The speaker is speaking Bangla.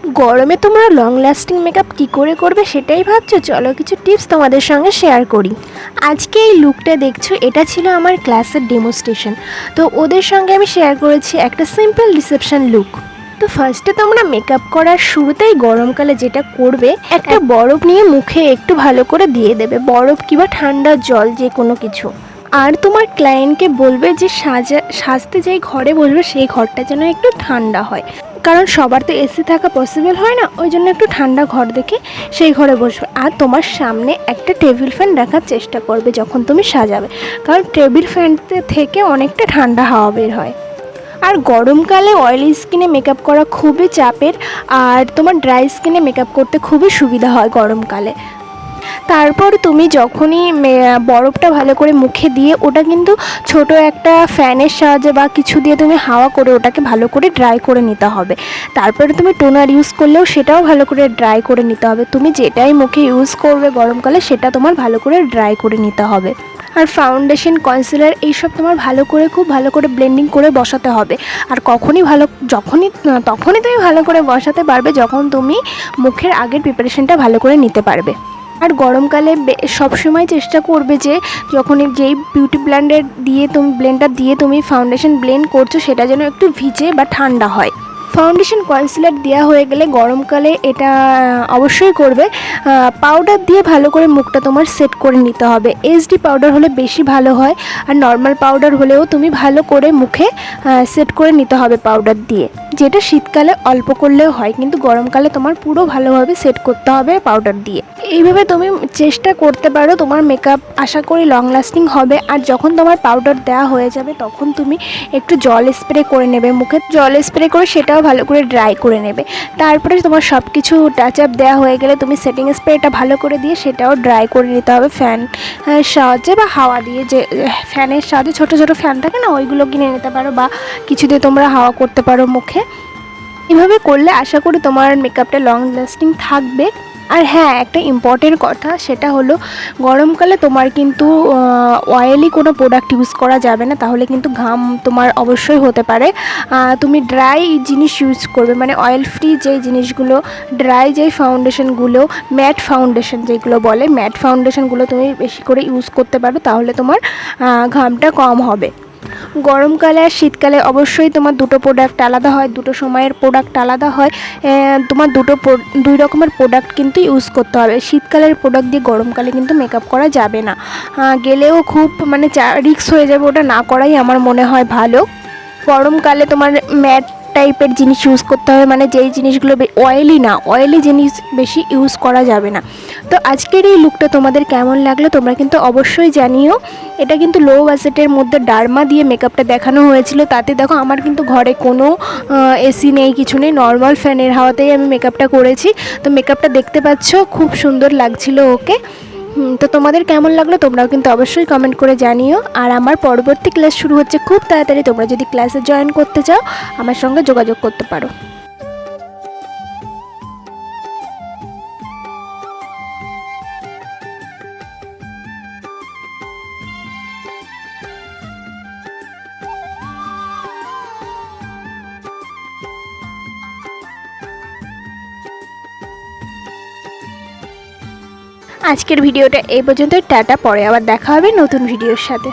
গরমে তোমরা লং লাস্টিং মেকআপ কী করে করবে সেটাই ভাবছো? চলো কিছু টিপস তোমাদের সঙ্গে শেয়ার করি। আজকে এই লুকটা দেখছো, এটা ছিল আমার ক্লাসের ডেমোস্ট্রেশন। তো ওদের সঙ্গে আমি শেয়ার করেছি একটা সিম্পল রিসেপশন লুক। তো ফার্স্টে তোমরা মেকআপ করার শুরুতেই গরমকালে যেটা করবে, একটা বরফ নিয়ে মুখে একটু ভালো করে দিয়ে দেবে, বরফ কিংবা ঠান্ডা জল যে কোনো কিছু। আর তোমার ক্লায়েন্টকে বলবে যে সাজতে যেই ঘরে বসবে সেই ঘরটা যেন একটু ঠান্ডা হয়, কারণ সবার তো এসি থাকা পসিবল হয় না, ওই জন্য একটু ঠান্ডা ঘর দেখে সেই ঘরে বসবে। আর তোমার সামনে একটা টেবিল ফ্যান রাখার চেষ্টা করবে যখন তুমি সাজাবে, কারণ টেবিল ফ্যান থেকে অনেকটা ঠান্ডা হাওয়া বের হয়। আর গরমকালে অয়েলি স্কিনে মেকআপ করা খুবই চাপের, আর তোমার ড্রাই স্কিনে মেকআপ করতে খুবই সুবিধা হয় গরমকালে। তারপর তুমি যখনই বরফটা ভালো করে মুখে দিয়ে ওটা কিন্তু ছোট একটা ফ্যানের সাহায্যে বা কিছু দিয়ে তুমি হাওয়া করে ওটাকে ভালো করে ড্রাই করে নিতে হবে। তারপরে তুমি টোনার ইউজ করলেও সেটাও ভালো করে ড্রাই করে নিতে হবে। তুমি যেটাই মুখে ইউজ করবে গরমকালে সেটা তোমার ভালো করে ড্রাই করে নিতে হবে। আর ফাউন্ডেশন, কনসিলার এইসব তোমার খুব ভালো করে ব্লেন্ডিং করে বসাতে হবে। আর তখনই তুমি ভালো করে বসাতে পারবে যখন তুমি মুখের আগের প্রিপারেশনটা ভালো করে নিতে পারবে। আর গরমকালে সবসময় চেষ্টা করবে যে যেই বিউটি ব্লেন্ডার দিয়ে তুমি ফাউন্ডেশন ব্লেন্ড করছো সেটা যেন একটু ভিজে বা ঠান্ডা হয়। ফাউন্ডেশন কনসিলার দেওয়া হয়ে গেলে গরমকালে এটা অবশ্যই করবে, পাউডার দিয়ে ভালো করে মুখটা তোমার সেট করে নিতে হবে। এইচডি পাউডার হলে বেশি ভালো হয়, আর নর্মাল পাউডার হলেও তুমি ভালো করে মুখে সেট করে নিতে হবে পাউডার দিয়ে, যেটা শীতকালে অল্প করলেও হয়, কিন্তু গরমকালে তোমার পুরো ভালোভাবে সেট করতে হবে পাউডার দিয়ে। এইভাবে তুমি চেষ্টা করতে পারো, তোমার মেকআপ আশা করি লং লাস্টিং হবে। আর যখন তোমার পাউডার দেওয়া হয়ে যাবে তখন তুমি একটু জল স্প্রে করে নেবে, মুখে জল স্প্রে করে সেটাও ভালো করে ড্রাই করে নেবে। তারপরে তোমার সব কিছু টাচ আপ দেওয়া হয়ে গেলে তুমি সেটিং স্প্রেটা ভালো করে দিয়ে সেটাও ড্রাই করে নিতে হবে ফ্যান সাহায্যে বা হাওয়া দিয়ে। যে ফ্যানের সাহায্যে ছোটো ছোটো ফ্যান থাকে না, ওইগুলো কিনে নিতে পারো বা কিছু দিয়ে তোমরা হাওয়া করতে পারো মুখে। এভাবে করলে আশা করি তোমার মেকআপটা লং লাস্টিং থাকবে। আর হ্যাঁ, একটা ইম্পর্টেন্ট কথা, সেটা হলো গরমকালে তোমার কিন্তু অয়েলি কোনো প্রোডাক্ট ইউজ করা যাবে না, তাহলে কিন্তু ঘাম তোমার অবশ্যই হতে পারে। তুমি ড্রাই জিনিস ইউজ করবে, মানে অয়েল ফ্রি যেই জিনিসগুলো, ড্রাই যেই ফাউন্ডেশনগুলো, ম্যাট ফাউন্ডেশন যেগুলো বলে, ম্যাট ফাউন্ডেশনগুলো তুমি বেশি করে ইউজ করতে পারো, তাহলে তোমার ঘামটা কম হবে। গরমকালে আর শীতকালে অবশ্যই তোমার দুটো প্রোডাক্ট আলাদা হয়, দুটো সময়ের প্রোডাক্ট আলাদা হয়। তোমার দুই রকমের প্রোডাক্ট কিন্তু ইউজ করতে হবে। শীতকালের প্রোডাক্ট দিয়ে গরমকালে কিন্তু মেকআপ করা যাবে না, গেলেও খুব রিস্ক হয়ে যাবে, ওটা না করাই আমার মনে হয় ভালো। গরমকালে তোমার ম্যাট টাইপের জিনিস ইউজ করতে হবে, মানে যেই জিনিসগুলো অয়েলি জিনিস বেশি ইউজ করা যাবে না। তো আজকের এই লুকটা তোমাদের কেমন লাগলো তোমরা কিন্তু অবশ্যই জানিও। এটা কিন্তু লো বাজেটের মধ্যে ডার্মা দিয়ে মেকআপটা দেখানো হয়েছিল। তাতে দেখো আমার কিন্তু ঘরে কোনো এসি নেই, কিছু নেই, নর্মাল ফ্যানের হাওয়াতেই আমি মেকআপটা করেছি। তো মেকআপটা দেখতে পাচ্ছ খুব সুন্দর লাগছিল ওকে। তো তোমাদের কেমন লাগলো তোমরাও কিন্তু অবশ্যই কমেন্ট করে জানিও। আর আমার পরবর্তী ক্লাস শুরু হচ্ছে খুব তাড়াতাড়ি, তোমরা যদি ক্লাসে জয়েন করতে চাও আমার সঙ্গে যোগাযোগ করতে পারো। আজকের ভিডিওটা এই পর্যন্ত, টাটা, পরে আবার দেখা হবে নতুন ভিডিওর সাথে।